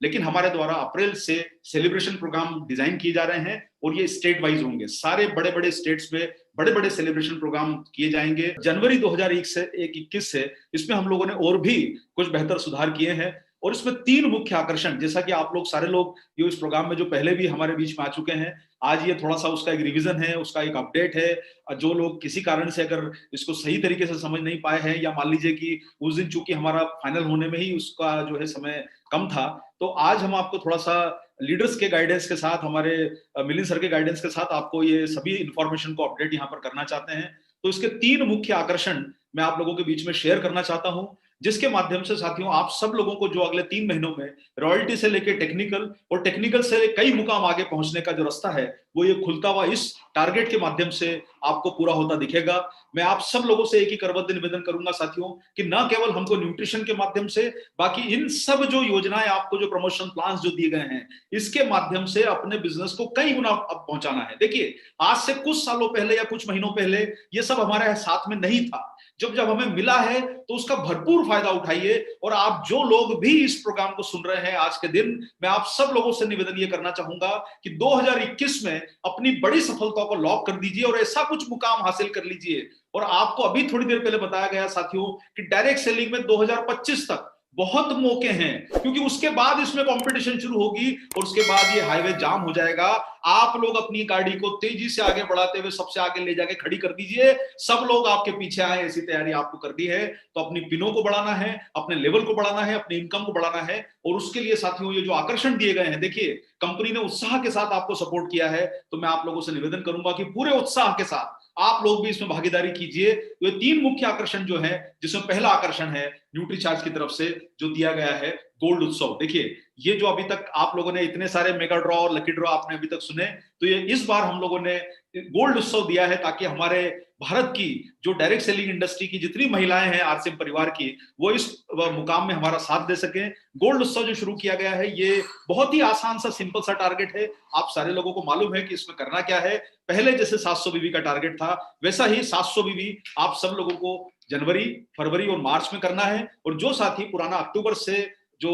लेकिन हमारे द्वारा अप्रैल से सेलिब्रेशन प्रोग्राम डिजाइन किए जा रहे हैं और ये स्टेट वाइज होंगे। सारे बड़े बड़े स्टेट्स में बड़े बड़े सेलिब्रेशन प्रोग्राम किए जाएंगे। जनवरी 2021 से इसमें हम लोगों ने और भी कुछ बेहतर सुधार किए हैं और इसमें 3 मुख्य आकर्षण, जैसा कि आप लोग सारे लोग जो इस प्रोग्राम में जो पहले भी हमारे बीच में आ चुके हैं, आज ये थोड़ा सा उसका एक रिवीजन है, उसका एक अपडेट है। जो लोग किसी कारण से अगर इसको सही तरीके से समझ नहीं पाए हैं या मान लीजिए कि उस दिन चूंकि हमारा फाइनल होने में ही उसका जो है समय कम था, तो आज हम आपको थोड़ा सा लीडर्स के गाइडेंस के साथ, हमारे मिलिंद सर के गाइडेंस के साथ आपको ये सभी इंफॉर्मेशन को अपडेट यहाँ पर करना चाहते हैं। तो इसके 3 मुख्य आकर्षण मैं आप लोगों के बीच में शेयर करना चाहता हूं, जिसके माध्यम से साथियों आप सब लोगों को जो अगले 3 महीनों में रॉयल्टी से लेकर टेक्निकल और टेक्निकल से कई मुकाम आगे पहुंचने का जो रास्ता है वो ये खुलता हुआ इस टारगेट के माध्यम से आपको पूरा होता दिखेगा। मैं आप सब लोगों से एक ही करबद्ध निवेदन करूंगा साथियों कि न केवल हमको न्यूट्रिशन के माध्यम से, बाकी इन सब जो योजनाएं आपको जो प्रमोशन प्लान जो दिए गए हैं इसके माध्यम से अपने बिजनेस को कई गुना अब पहुंचाना है। देखिए, आज से कुछ सालों पहले या कुछ महीनों पहले ये सब हमारे साथ में नहीं था। जब जब हमें मिला है तो उसका भरपूर फायदा उठाइए। और आप जो लोग भी इस प्रोग्राम को सुन रहे हैं आज के दिन, मैं आप सब लोगों से निवेदन ये करना चाहूंगा कि 2021 में अपनी बड़ी सफलता को लॉक कर दीजिए और ऐसा कुछ मुकाम हासिल कर लीजिए। और आपको अभी थोड़ी देर पहले बताया गया साथियों कि डायरेक्ट सेलिंग में 2025 तक बहुत मौके हैं, क्योंकि उसके बाद इसमें कंपटीशन शुरू होगी और उसके बाद ये हाईवे जाम हो जाएगा। आप लोग अपनी गाड़ी को तेजी से आगे बढ़ाते हुए सबसे आगे ले जाके खड़ी कर दीजिए। सब लोग आपके पीछे आए, ऐसी तैयारी आपको कर दी है। तो अपनी पिनों को बढ़ाना है, अपने लेवल को बढ़ाना है, अपनी इनकम को बढ़ाना है। और उसके लिए साथियों ये जो आकर्षण दिए गए हैं, देखिए कंपनी ने उत्साह के साथ आपको सपोर्ट किया है, तो मैं आप लोगों से निवेदन करूंगा कि पूरे उत्साह के साथ आप लोग भी इसमें भागीदारी कीजिए। तो ये 3 मुख्य आकर्षण जो है, जिसमें पहला आकर्षण है न्यूट्रीचार्ज की तरफ से जो दिया गया है गोल्ड उत्सव। देखिए, ये जो अभी तक आप लोगों ने इतने सारे मेगा ड्रॉ और लकी ड्रॉ आपने अभी तक सुने, तो ये इस बार हम लोगों ने गोल्ड उत्सव दिया है ताकि हमारे भारत की जो डायरेक्ट सेलिंग इंडस्ट्री की जितनी महिलाएं हैं आरसीएम परिवार की, वो इस मुकाम में हमारा साथ दे सकें। गोल्ड उत्सव जो शुरू किया गया है ये बहुत ही आसान सा सिंपल सा टारगेट है। आप सारे लोगों को मालूम है कि इसमें करना क्या है। पहले जैसे 700 बीबी का टारगेट था, वैसा ही 700 बीबी आप सब लोगों को जनवरी, फरवरी और मार्च में करना है। और जो साथी पुराना अक्टूबर से जो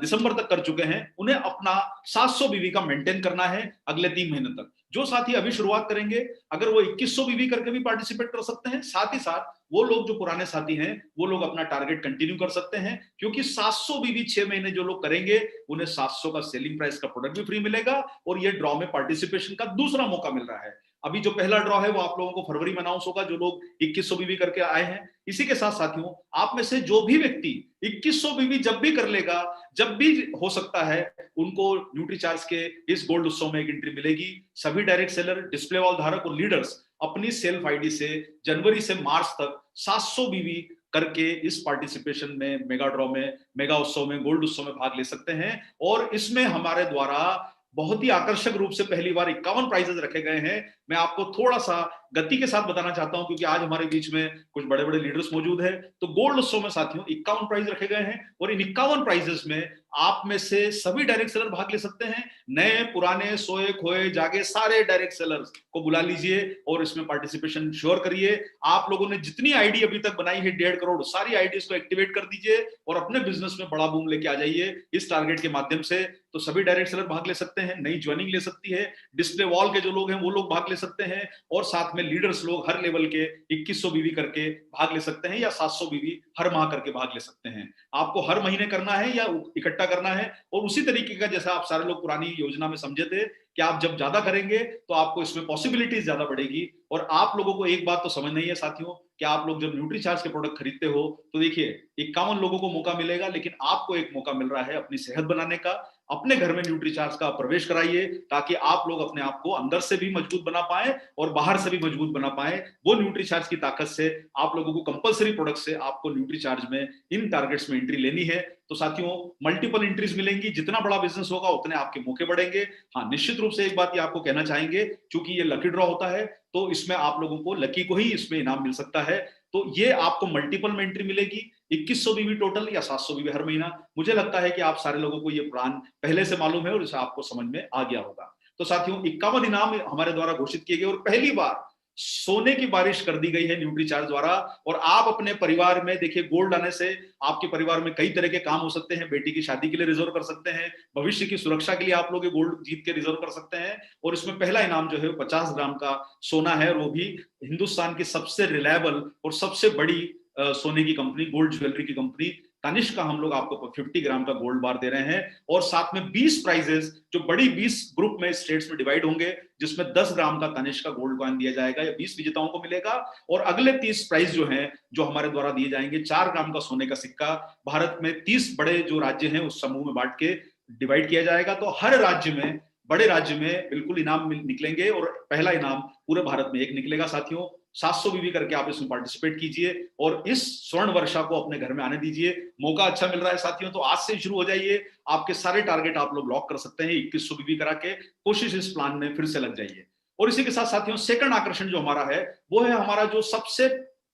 दिसंबर तक कर चुके हैं, उन्हें अपना 700 बीबी का मेंटेन करना है अगले 3 महीने तक। जो साथी अभी शुरुआत करेंगे, अगर वो 2100 बीबी करके भी पार्टिसिपेट कर सकते हैं। साथ ही साथ वो लोग जो पुराने साथी हैं, वो लोग अपना टारगेट कंटिन्यू कर सकते हैं, क्योंकि 700 बीबी 6 महीने जो लोग करेंगे उन्हें 700 का सेलिंग प्राइस का प्रोडक्ट भी फ्री मिलेगा और ये ड्रॉ में पार्टिसिपेशन का दूसरा मौका मिल रहा है। अभी जो पहला ड्रॉ है वो आप लोगों को फरवरी में अनाउंस होगा, जो लोग 2100 बीबी करके आए हैं। इसी के साथ साथियों, आप में से जो भी व्यक्ति 2100 बीबी जब भी कर लेगा, जब भी हो सकता है, उनको न्यूट्रीचार्ज के इस गोल्ड उत्सव में एक एंट्री मिलेगी। सभी डायरेक्ट सेलर, डिस्प्ले वॉल धारक और लीडर्स अपनी सेल्फ आईडी से जनवरी से मार्च तक 700 बीबी करके इस पार्टिसिपेशन में, मेगा ड्रॉ में, मेगा उत्सव में, गोल्ड उत्सव में भाग ले सकते हैं। और इसमें हमारे द्वारा बहुत ही आकर्षक रूप से पहली बार 51 प्राइजेस रखे गए हैं। मैं आपको थोड़ा सा गति के साथ बताना चाहता हूं, क्योंकि आज हमारे बीच में कुछ बड़े बड़े लीडर्स मौजूद हैं। तो गोल्ड उत्सव में साथियों 51 प्राइज रखे गए हैं और इन 51 प्राइजेस में आप में से सभी डायरेक्ट सेलर भाग ले सकते हैं। नए, पुराने, सोए खोए जागे सारे डायरेक्ट सेलर्स को बुला लीजिए और इसमें पार्टिसिपेशन श्योर करिए। आप लोगों ने जितनी आईडी अभी तक बनाई है 1.5 करोड़, सारी आईडीज को एक्टिवेट कर दीजिए और अपने बिजनेस में बड़ा बूम लेके आ जाइए इस टारगेट के माध्यम से। तो सभी डायरेक्ट सेलर भाग ले सकते हैं, नई ज्वाइनिंग ले सकती है, डिस्प्ले वॉल के जो लोग हैं वो लोग भाग ले सकते हैं, और साथ में लीडर्स लोग हर लेवल के 2100 बीबी करके भाग ले सकते हैं या 700 बीबी हर माह करके भाग ले सकते हैं। आपको हर महीने करना है या इकट्ठा करना है, और उसी तरीके का जैसा आप सारे लोग पुरानी योजना में समझे थे कि आप जब ज्यादा करेंगे तो आपको इसमें पॉसिबिलिटीज ज्यादा बढ़ेगी। और आप लोगों को एक बात तो समझ नहीं है साथियों कि आप लोग जब न्यूट्रीचार्ज के प्रोडक्ट खरीदते हो तो देखिए 51 लोगों को मौका मिलेगा, लेकिन आपको एक मौका मिल रहा है अपनी सेहत बनाने का। अपने घर में न्यूट्रीचार्ज का प्रवेश कराइए ताकि आप लोग अपने आप को अंदर से भी मजबूत बना पाए और बाहर से भी मजबूत बना पाए। वो न्यूट्रीचार्ज की ताकत से आप लोगों को कंपलसरी प्रोडक्ट से आपको न्यूट्रीचार्ज में इन टारगेट्स में एंट्री लेनी है। तो साथियों, मल्टीपल एंट्रीज मिलेंगी, जितना बड़ा बिजनेस होगा उतने आपके मौके बढ़ेंगे। हाँ, निश्चित रूप से एक बात ये आपको कहना चाहेंगे, क्योंकि ये लकी ड्रॉ होता है तो इसमें आप लोगों को लकी को ही इसमें इनाम मिल सकता है। तो ये आपको मल्टीपल में एंट्री मिलेगी, 2100 बीबी टोटल या 700 बीबी हर महीना। मुझे लगता है कि आप सारे लोगों को ये प्लान पहले से मालूम है और इसे आपको समझ में आ गया होगा। तो साथियों, 51 इनाम हमारे द्वारा घोषित किए गए और पहली बार सोने की बारिश कर दी गई है न्यूट्रीचार्ज द्वारा। और आप अपने परिवार में देखिए, गोल्ड लाने से आपके परिवार में कई तरह के काम हो सकते हैं। बेटी की शादी के लिए रिजर्व कर सकते हैं, भविष्य की सुरक्षा के लिए आप लोग ये गोल्ड जीत के रिजर्व कर सकते हैं। और इसमें पहला इनाम जो है 50 ग्राम का सोना है, और वो भी हिंदुस्तान की सबसे रिलायबल और सबसे बड़ी सोने की कंपनी, गोल्ड ज्वेलरी की कंपनी तनिष्क का हम लोग आपको 50 ग्राम का गोल्ड बार दे रहे हैं। और साथ में 20 प्राइजेस जो बड़ी 20 ग्रुप में स्टेट्स में डिवाइड होंगे, जिसमें 10 ग्राम का तनिष्क का गोल्ड कॉइन दिया जाएगा, या 20 विजेताओं को मिलेगा। और अगले 30 प्राइज जो हैं जो हमारे द्वारा दिए जाएंगे, 4 ग्राम का सोने का सिक्का भारत में 30 बड़े जो राज्य हैं उस समूह में बांट के डिवाइड किया जाएगा। तो हर राज्य में, बड़े राज्य में बिल्कुल इनाम निकलेंगे, और पहला इनाम पूरे भारत में एक निकलेगा साथियों। 700 बीवी करके आप इसमें पार्टिसिपेट कीजिए और इस स्वर्ण वर्षा को अपने घर में आने दीजिए। मौका अच्छा मिल रहा है साथियों, तो आज से शुरू हो जाइए। आपके सारे टारगेट आप लोग लॉक कर सकते हैं 2100 बीवी करा के। कोशिश इस प्लान में फिर से लग जाइए। और इसी के साथ साथियों, सेकंड आकर्षण जो हमारा है वो है हमारा जो सबसे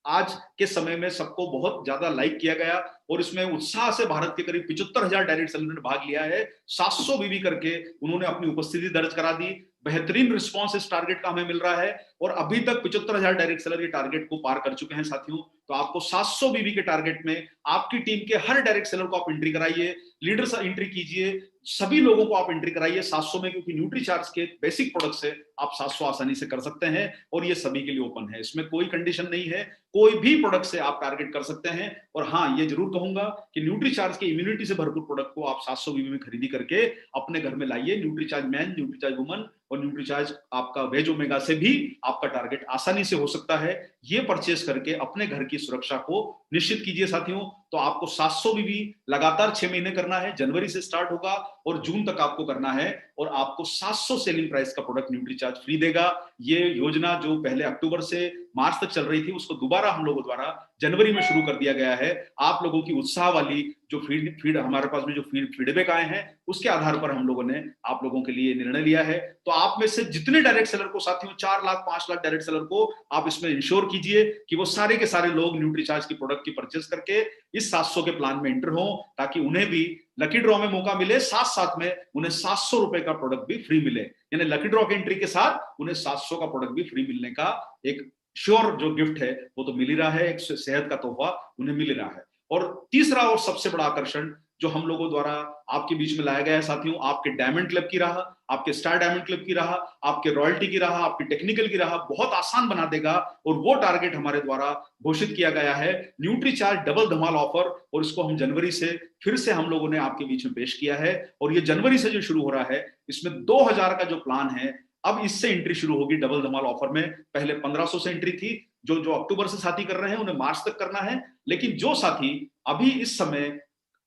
आज के समय में सबको बहुत ज्यादा लाइक किया गया, और इसमें उत्साह से भारत के करीब 75,000 डायरेक्ट सेलर ने भाग लिया है। 700 बीवी करके उन्होंने अपनी उपस्थिति दर्ज करा दी। बेहतरीन रिस्पांस इस टारगेट का हमें मिल रहा है, और अभी तक 75,000 डायरेक्ट सेलर के टारगेट को पार कर चुके हैं साथियों। तो आपको 700 बीवी के टारगेट में आपकी टीम के हर डायरेक्ट सेलर को आप एंट्री कराइए, लीडर्स एंट्री कीजिए, सभी लोगों को आप एंट्री कराइए 700 में, क्योंकि न्यूट्रीचार्ज के बेसिक प्रोडक्ट से आप 700 आसानी से कर सकते हैं, और ये सभी के लिए ओपन है। इसमें कोई कंडीशन नहीं है, कोई भी प्रोडक्ट से आप टारगेट कर सकते हैं। और हाँ, ये जरूर कहूंगा कि न्यूट्रीचार्ज के इम्यूनिटी से भरपूर प्रोडक्ट को आप 700 बीवी में खरीदी करके अपने घर में लाइए। न्यूट्रीचार्ज मैन, न्यूट्रीचार्ज वुमन और न्यूट्रीचार्ज आपका वेज ओमेगा से भी आपका टारगेट आसानी से हो सकता है। ये परचेस करके अपने घर की सुरक्षा को निश्चित कीजिए साथियों। तो आपको 700 बीवी लगातार 6 महीने करना है, जनवरी से स्टार्ट होगा और जून तक आपको करना है, और आपको 700 सेलिंग प्राइस का प्रोडक्ट न्यूट्रीचार्ज फ्री देगा। ये योजना जो पहले अक्टूबर से मार्च तक चल रही थी, उसको दोबारा हम लोगों द्वारा जनवरी में शुरू कर दिया गया है। आप लोगों की उत्साह वाली जो फीड हमारे पास में जो फीडबैक आए हैं, उसके आधार पर हम लोगों ने आप लोगों के लिए निर्णय लिया है। तो आप में से जितने डायरेक्ट सेलर को साथियों, 4 लाख 5 लाख डायरेक्ट सेलर को आप इसमें इंश्योर कीजिए कि वो सारे के सारे लोग न्यूट्रीचार्ज की प्रोडक्ट की परचेस करके इस 700 के प्लान में एंटर हो, ताकि उन्हें भी लकी ड्रॉ में मौका मिले, साथ साथ में उन्हें 700 रुपए का प्रोडक्ट भी फ्री मिले। यानी लकी ड्रॉ की एंट्री के साथ उन्हें 700 का प्रोडक्ट भी फ्री मिलने का एक श्योर जो गिफ्ट है वो तो मिल ही रहा है, एक सेहत का तोहफा उन्हें मिल रहा है। और तीसरा और सबसे बड़ा आकर्षण जो हम लोगों द्वारा आपके बीच में लाया गया है साथियों, आपके डायमंड क्लब की राह, आपके स्टार डायमंड क्लब की राह, आपके रॉयल्टी की राह, आपकी टेक्निकल की राह बहुत आसान बना देगा। और वो टारगेट हमारे द्वारा घोषित किया गया है, न्यूट्रीचार्ज डबल धमाल ऑफर, और इसको हम जनवरी से फिर से हम लोगों ने आपके बीच में पेश किया है। और ये जनवरी से जो शुरू हो रहा है, इसमें 2000 का जो प्लान है, अब इससे एंट्री शुरू होगी डबल धमाल ऑफर में। पहले 1500 से एंट्री थी, जो अक्टूबर से साथी कर रहे हैं उन्हें मार्च तक करना है। लेकिन जो साथी अभी इस समय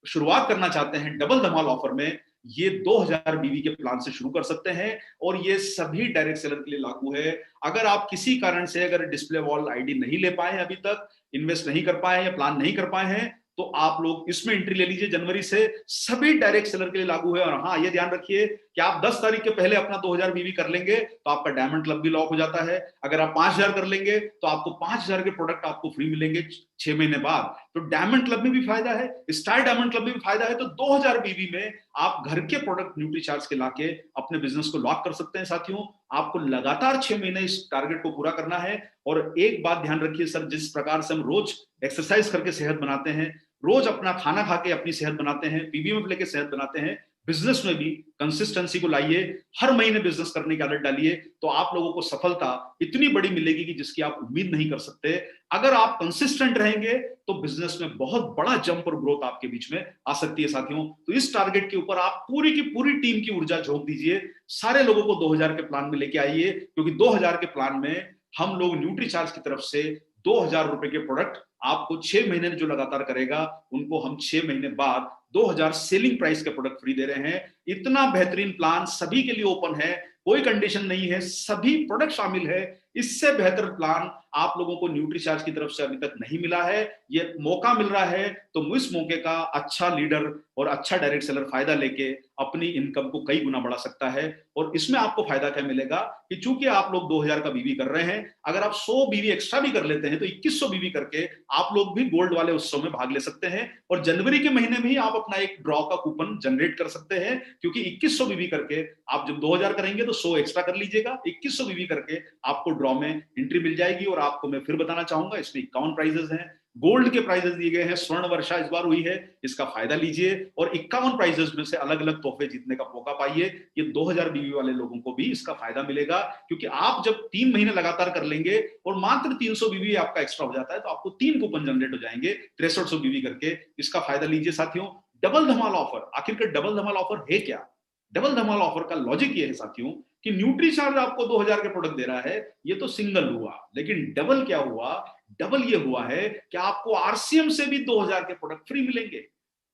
शुरुआत करना चाहते हैं डबल धमाल ऑफर में, ये 2000 बीवी के प्लान से शुरू कर सकते हैं। और ये सभी डायरेक्ट सेलर के लिए लागू है। अगर आप किसी कारण से अगर डिस्प्ले वॉल आईडी नहीं ले पाए हैं, अभी तक इन्वेस्ट नहीं कर पाए हैं या प्लान नहीं कर पाए हैं, तो आप लोग इसमें एंट्री ले लीजिए जनवरी से। सभी डायरेक्ट सेलर के लिए लागू है। और हाँ, ये ध्यान रखिए कि आप 10 तारीख के पहले अपना 2000 बीवी कर लेंगे तो आपका डायमंड क्लब भी लॉक हो जाता है। अगर आप 5000 कर लेंगे तो आपको 5000 के प्रोडक्ट आपको फ्री मिलेंगे 6 महीने बाद। तो डायमंड क्लब में भी फायदा है, स्टार डायमंड क्लब में भी फायदा है। तो 2000 बीवी में आप घर के प्रोडक्ट न्यूट्रीचार्ज के लाके अपने बिजनेस को लॉक कर सकते हैं साथियों। आपको लगातार 6 महीने इस टारगेट को पूरा करना है। और एक बात ध्यान रखिए सर, जिस प्रकार से हम रोज एक्सरसाइज करके सेहत बनाते हैं, रोज अपना खाना खा के अपनी सेहत बनाते हैं, पीबीएम लेके सेहत बनाते हैं, बिजनेस में भी कंसिस्टेंसी को लाइए। हर महीने बिजनेस करने की आदत डालिए, तो आप लोगों को सफलता इतनी बड़ी मिलेगी कि जिसकी आप उम्मीद नहीं कर सकते। अगर आप कंसिस्टेंट रहेंगे तो बिजनेस में बहुत बड़ा जंप और ग्रोथ आपके बीच में आ सकती है साथियों। तो इस टारगेट के ऊपर आप पूरी की पूरी टीम की ऊर्जा झोंक दीजिए। सारे लोगों को 2000 के प्लान में लेके आइए, क्योंकि 2000 के प्लान में हम लोग न्यूट्रीचार्ज की तरफ से 2000 रुपए के प्रोडक्ट आपको 6 महीने जो लगातार करेगा, उनको हम 6 महीने बाद 2000 सेलिंग प्राइस के प्रोडक्ट फ्री दे रहे हैं। इतना बेहतरीन प्लान सभी के लिए ओपन है, कोई कंडीशन नहीं है, सभी प्रोडक्ट शामिल है। इससे बेहतर प्लान आप लोगों को न्यूट्रीचार्ज की तरफ से अभी तक नहीं मिला है। ये मौका मिल रहा है, तो इस मौके का अच्छा लीडर और अच्छा डायरेक्ट सेलर फायदा लेके अपनी इनकम को कई गुना बढ़ा सकता है। और इसमें आपको फायदा क्या मिलेगा कि चूंकि आप लोग 2000 का बीवी कर रहे हैं, अगर आप 100 बीवी एक्स्ट्रा भी कर लेते हैं तो 2100 बीवी करके आप लोग भी गोल्ड वाले उत्सव में भाग ले सकते हैं। और जनवरी के महीने में ही आप अपना एक ड्रॉ का कूपन जनरेट कर सकते हैं, क्योंकि 2100 बीवी करके आप जब 2000 करेंगे तो 100 एक्स्ट्रा कर लीजिएगा, 2100 बीवी करके आपको ड्रॉ में एंट्री मिल जाएगी। और आपको मैं फिर बताना चाहूंगा, इसमें 51 प्राइजेस हैं, गोल्ड के प्राइजेस दिए गए हैं, स्वर्ण वर्षा इस बार हुई है, इसका फायदा लीजिए और 51 प्राइजेस में से अलग अलग तोहफे जीतने का मौका पाइए। ये 2000 बीवी वाले लोगों को भी इसका फायदा मिलेगा, क्योंकि आप जब 3 महीने लगातार कर लेंगे और मात्र 300 बीवी आपका एक्स्ट्रा हो जाता है, तो आपको 3 कूपन जनरेट हो जाएंगे 6300 बीवी करके। इसका फायदा लीजिए साथियों। डबल धमाल ऑफर, आखिरकार डबल धमाल ऑफर है क्या? डबल धमाल ऑफर का लॉजिक ये है साथियों कि न्यूट्रीचार्ज आपको 2000 के प्रोडक्ट दे रहा है, ये तो सिंगल हुआ, लेकिन डबल क्या हुआ? डबल ये हुआ है कि आपको आरसीएम से भी 2000 के प्रोडक्ट फ्री मिलेंगे।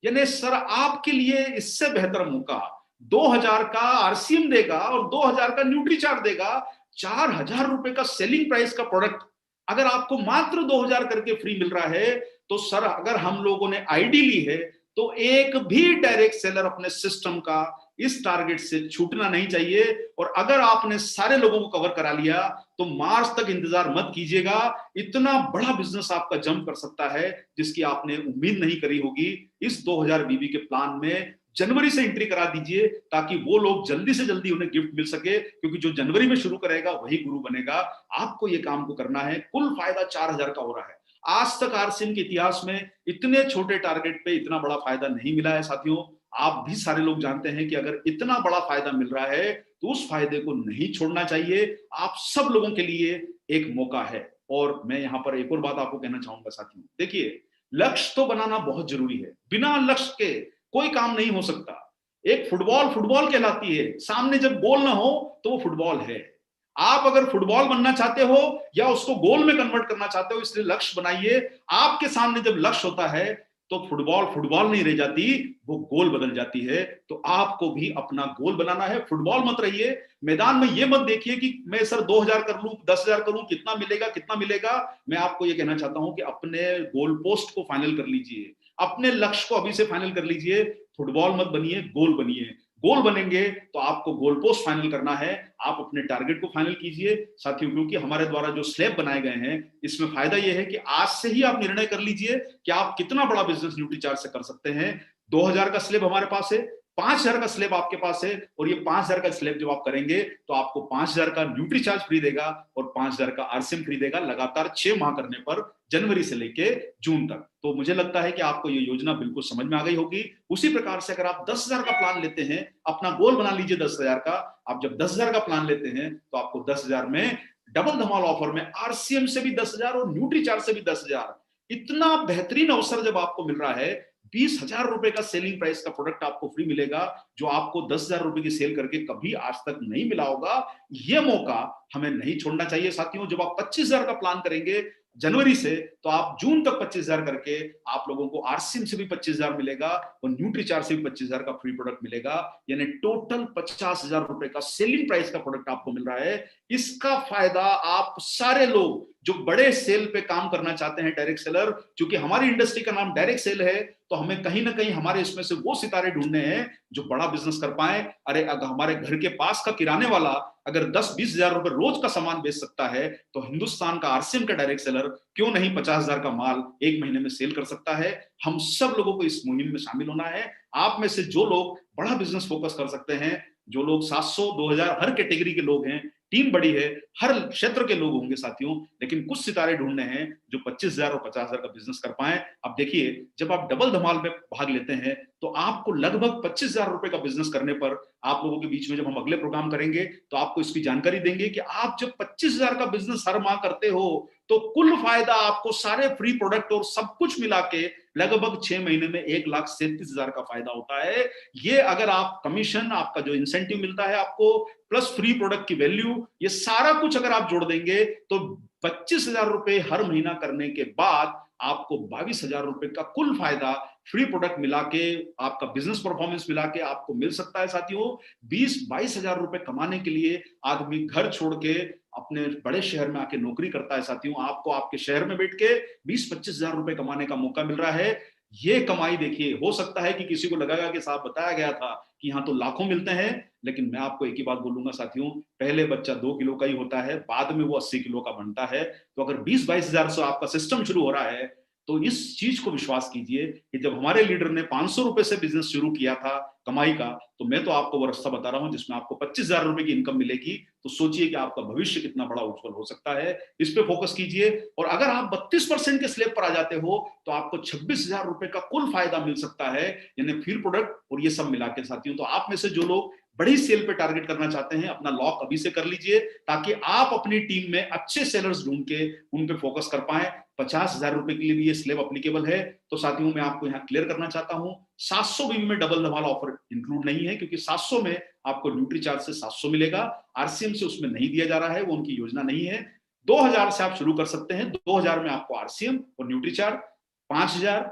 यानी सर आपके लिए इससे बेहतर मौका, 2000 का आरसीएम देगा और 2000 का न्यूट्रीचार्ज देगा, 4000 रुपए का सेलिंग प्राइस का प्रोडक्ट अगर आपको मात्र 2000 करके फ्री मिल रहा है, तो सर अगर हम लोगों ने आईडी ली है तो एक भी डायरेक्ट सेलर अपने सिस्टम का इस टारगेट से छूटना नहीं चाहिए। और अगर आपने सारे लोगों को कवर करा लिया तो मार्च तक इंतजार मत कीजिएगा, इतना बड़ा बिजनेस आपका जंप कर सकता है जिसकी आपने उम्मीद नहीं करी होगी। इस 2000 बीबी के प्लान में जनवरी से एंट्री करा दीजिए, ताकि वो लोग जल्दी से जल्दी उन्हें गिफ्ट मिल सके, क्योंकि जो जनवरी में शुरू करेगा वही गुरु बनेगा। आपको ये काम को करना है। कुल फायदा 4000 का हो रहा है। आज तक आरसीएम के इतिहास में इतने छोटे टारगेट पे इतना बड़ा फायदा नहीं मिला है साथियों। आप भी सारे लोग जानते हैं कि अगर इतना बड़ा फायदा मिल रहा है तो उस फायदे को नहीं छोड़ना चाहिए। आप सब लोगों के लिए एक मौका है। और मैं यहां पर एक और बात आपको कहना चाहूंगा साथियों, देखिए लक्ष्य तो बनाना बहुत जरूरी है, बिना लक्ष्य के कोई काम नहीं हो सकता। एक फुटबॉल फुटबॉल कहलाती है, सामने जब गोल ना हो तो वो फुटबॉल है। आप अगर फुटबॉल बनना चाहते हो या उसको गोल में कन्वर्ट करना चाहते हो, इसलिए लक्ष्य बनाइए। आपके सामने जब लक्ष्य होता है तो फुटबॉल फुटबॉल नहीं रह जाती, वो गोल बदल जाती है। तो आपको भी अपना गोल बनाना है, फुटबॉल मत रहिए। मैदान में ये मत देखिए कि मैं सर 2000 कर लूं, 10,000 करूं, कितना मिलेगा कितना मिलेगा। मैं आपको ये कहना चाहता हूं कि अपने गोल पोस्ट को फाइनल कर लीजिए, अपने लक्ष्य को अभी से फाइनल कर लीजिए। फुटबॉल मत बनिए, गोल बनिए। गोल बनेंगे तो आपको गोल पोस्ट फाइनल करना है, आप अपने टारगेट को फाइनल कीजिए साथियों। क्योंकि हमारे द्वारा जो स्लैब बनाए गए हैं, इसमें फायदा यह है कि आज से ही आप निर्णय कर लीजिए कि आप कितना बड़ा बिजनेस न्यूट्रीचार्ज से कर सकते हैं। 2000 का स्लैब हमारे पास है, 5000 का स्लैब आपके पास है, और ये 5000 का स्लैब जब आप करेंगे तो आपको 5000 का न्यूट्रीचार्ज फ्री देगा और 5000 का आरसीएम फ्री देगा, लगातार 6 माह करने पर, जनवरी से लेके जून तक। तो मुझे लगता है कि आपको ये योजना बिल्कुल समझ में आ गई होगी। उसी प्रकार से अगर आप 10,000 का प्लान लेते हैं, अपना गोल बना लीजिए 10,000 का। आप जब 10,000 का प्लान लेते हैं तो आपको 10,000 में डबल धमाल ऑफर में आरसीएम से भी 10,000 और न्यूट्रीचार्ज से भी 10,000, इतना बेहतरीन अवसर जब आपको मिल रहा है। 20,000 रुपए का सेलिंग प्राइस का प्रोडक्ट आपको फ्री मिलेगा, जो आपको 10,000 रुपए की सेल करके कभी आज तक नहीं मिला होगा। यह मौका हमें नहीं छोड़ना चाहिए साथियों। जब आप 25,000 का प्लान करेंगे जनवरी से, तो आप जून तक 25,000 करके आप लोगों को आरसीएम से भी 25,000 मिलेगा और न्यूट्रीचार्ज से भी 25,000 का फ्री प्रोडक्ट मिलेगा। यानी टोटल 50,000 रुपए का सेलिंग प्राइस का प्रोडक्ट आपको मिल रहा है। इसका फायदा आप सारे लोग जो बड़े सेल पे काम करना चाहते हैं, डायरेक्ट सेलर, क्योंकि हमारी इंडस्ट्री का नाम डायरेक्ट सेल है, तो हमें कहीं ना कहीं हमारे इसमें से वो सितारे ढूंढने हैं जो बड़ा बिजनेस कर पाए। अरे अगर हमारे घर के पास का किराने वाला अगर 10-20 हजार रुपए रोज का सामान बेच सकता है, तो हिंदुस्तान का आरसीएम का डायरेक्ट सेलर क्यों नहीं 50,000 का माल एक महीने में सेल कर सकता है। हम सब लोगों को इस मुहिम में शामिल होना है। आप में से जो लोग बड़ा बिजनेस फोकस कर सकते हैं, जो लोग 700, 2000 हर कैटेगरी के लोग हैं, टीम बड़ी है, हर क्षेत्र के लोग होंगे साथियों, लेकिन कुछ सितारे ढूंढने हैं जो 25,000 और 50,000 का बिजनेस कर पाए। अब देखिए, जब आप डबल धमाल में भाग लेते हैं तो आपको लगभग 25,000 रुपए का बिजनेस करने पर, आप लोगों के बीच में जब हम अगले प्रोग्राम करेंगे तो आपको इसकी जानकारी देंगे कि आप जब 25,000 का बिजनेस हर माह करते हो तो कुल फायदा आपको सारे फ्री प्रोडक्ट और सब कुछ मिला के लगभग 6 महीने में 1,37,000 का फायदा होता है। ये अगर आप कमीशन, आपका जो इंसेंटिव मिलता है आपको, प्लस फ्री प्रोडक्ट की वैल्यू, ये सारा कुछ अगर आप जोड़ देंगे तो 25,000 रुपए हर महीना करने के बाद आपको 22,000 रुपए का कुल फायदा फ्री प्रोडक्ट मिला के, आपका बिजनेस परफॉर्मेंस मिला के आपको मिल सकता है साथियों। 20-22,000 रुपए कमाने के लिए आदमी घर छोड़ के अपने बड़े शहर में आके नौकरी करता है साथियों। आपको आपके शहर में बैठ के 20-25,000 रुपए कमाने का मौका मिल रहा है। ये कमाई देखिए, हो सकता है कि किसी को लगेगा कि साहब बताया गया था कि यहाँ तो लाखों मिलते हैं, लेकिन मैं आपको एक ही बात बोलूंगा साथियों, पहले बच्चा 2 किलो का ही होता है, बाद में वो 80 किलो का बनता है। तो अगर 20-22,000 से आपका सिस्टम शुरू हो रहा है तो इस चीज को विश्वास कीजिए कि जब हमारे लीडर ने 500 रुपए से बिजनेस शुरू किया था कमाई का, तो मैं तो आपको वो रास्ता बता रहा हूं जिसमें आपको 25,000 रुपए की इनकम मिलेगी। तो सोचिए कि आपका भविष्य कितना बड़ा उज्जवल हो सकता है। इस पे फोकस कीजिए। और अगर आप 32% के स्लैब पर आ जाते हो तो आपको 26,000 रुपए का कुल फायदा मिल सकता है, यानी फील्ड प्रोडक्ट और ये सब मिला के साथियों। तो आप में से जो लोग बड़ी सेल पे टारगेट करना चाहते हैं, अपना लॉक अभी से कर लीजिए, ताकि आप अपनी टीम में अच्छे सेलर्स ढूंढ के उन पे फोकस कर पाए। 50,000 रुपए के लिए भी ये स्लैब अप्लीकेबल है। तो साथियों, मैं आपको यहाँ क्लियर करना चाहता हूँ, 700 बीवी में डबल धमाल ऑफर इंक्लूड नहीं है, क्योंकि 700 में आपको न्यूट्री चार्ज से 700 मिलेगा, आरसीएम से उसमें नहीं दिया जा रहा है, वो उनकी योजना नहीं है। 2000 से आप शुरू कर सकते हैं। 2000 में आपको आरसीएम और न्यूट्री चार्ज, 5,000,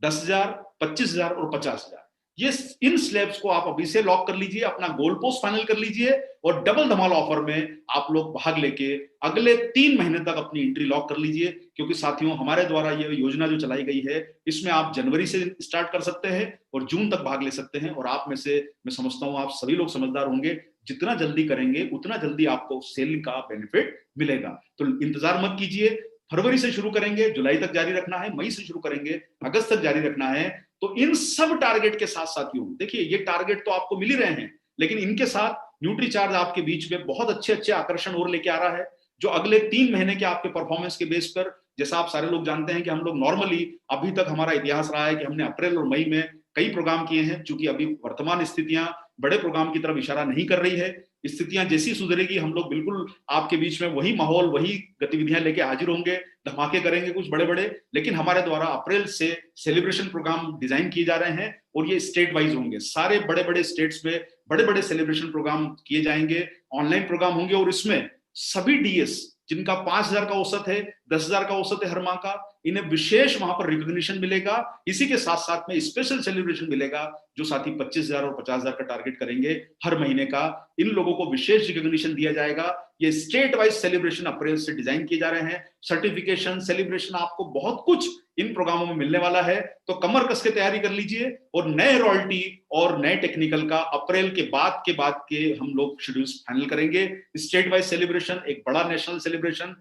10,000, 25,000 और 50,000, ये इन स्लैब्स को आप अभी से लॉक कर लीजिए, अपना गोल पोस्ट फाइनल कर लीजिए और डबल धमाल ऑफर में आप लोग भाग लेके अगले 3 महीने तक अपनी एंट्री लॉक कर लीजिए। क्योंकि साथियों, हमारे द्वारा ये योजना जो चलाई गई है, इसमें आप जनवरी से स्टार्ट कर सकते हैं और जून तक भाग ले सकते हैं। और आप में से मैं समझता हूं आप सभी लोग समझदार होंगे, जितना जल्दी करेंगे उतना जल्दी आपको सेल का बेनिफिट मिलेगा। तो इंतजार मत कीजिए, फरवरी से शुरू करेंगे, जुलाई तक जारी रखना है, मई से शुरू करेंगे, अगस्त तक जारी रखना है। तो इन सब टारगेट के साथ साथियों, देखिए ये टारगेट तो आपको मिल ही रहे हैं, लेकिन इनके साथ न्यूट्री चार्ज आपके बीच में बहुत अच्छे अच्छे आकर्षण और लेके आ रहा है, जो अगले 3 महीने के आपके परफॉर्मेंस के बेस पर, जैसा आप सारे लोग जानते हैं कि हम लोग नॉर्मली अभी तक हमारा इतिहास रहा है कि हमने अप्रैल और मई में कई प्रोग्राम किए हैं। चूंकि अभी वर्तमान स्थितियां बड़े प्रोग्राम की तरफ इशारा नहीं कर रही है, स्थितियां जैसी सुधरेगी हम लोग बिल्कुल आपके बीच में वही माहौल, वही गतिविधियां लेके हाजिर होंगे, धमाके करेंगे कुछ बड़े बड़े। लेकिन हमारे द्वारा अप्रैल से सेलिब्रेशन प्रोग्राम डिजाइन किए जा रहे हैं और ये स्टेट वाइज होंगे। सारे बड़े बड़े स्टेट्स में बड़े बड़े सेलिब्रेशन प्रोग्राम किए जाएंगे, ऑनलाइन प्रोग्राम होंगे। और इसमें सभी डीएस जिनका 5,000 का औसत है, 10,000 का औसत है हर माह का, इन्हें विशेष वहां पर रिकॉग्निशन मिलेगा। इसी के साथ साथ में स्पेशल सेलिब्रेशन मिलेगा, जो साथी 25,000 और 50,000 का टारगेट करेंगे हर महीने का, इन लोगों को विशेष रिकॉग्निशन दिया जाएगा। ये स्टेट वाइज सेलिब्रेशन अप्रैल से डिजाइन किए जा रहे हैं। सर्टिफिकेशन, सेलिब्रेशन, आपको बहुत कुछ इन प्रोग्रामों में मिलने वाला है। तो कमर कस के तैयारी कर लीजिए और नए रॉयल्टी और नए टेक्निकल का अप्रैल के बाद के हम लोग शेड्यूल्स फाइनल करेंगे। स्टेट वाइज सेलिब्रेशन, एक बड़ा नेशनल सेलिब्रेशन,